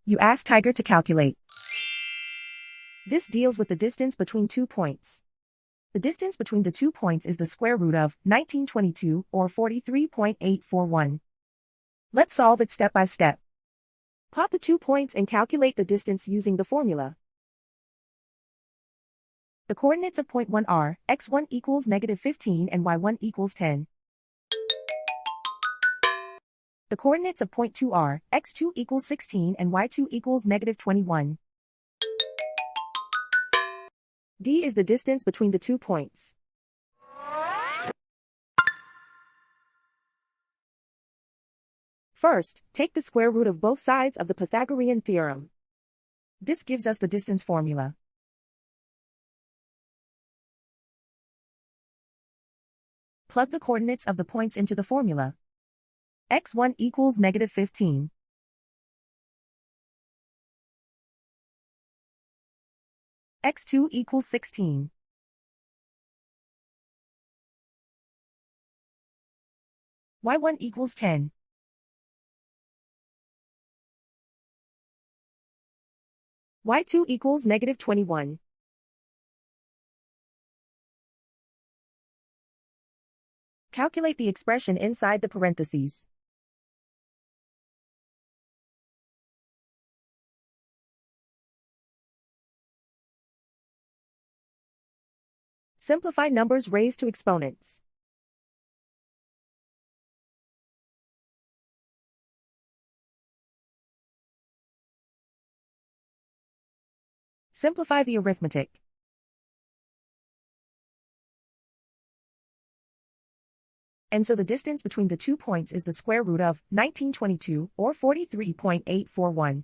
You ask Tiger to calculate. This deals with the distance between 2 points. The distance between the 2 points is the square root of 1922 or 43.841. Let's solve it step by step. Plot the 2 points and calculate the distance using the formula. The coordinates of point 1 are x1 equals -15 and y1 equals 10. The coordinates of point 2 are x2 equals 16 and y2 equals -21. D is the distance between the 2 points. First, take the square root of both sides of the Pythagorean theorem. This gives us the distance formula. Plug the coordinates of the points into the formula. x1 equals -15. x2 equals 16. y1 equals 10. y2 equals -21. Calculate the expression inside the parentheses. Simplify numbers raised to exponents. Simplify the arithmetic. And so the distance between the 2 points is the square root of 1922 or 43.841.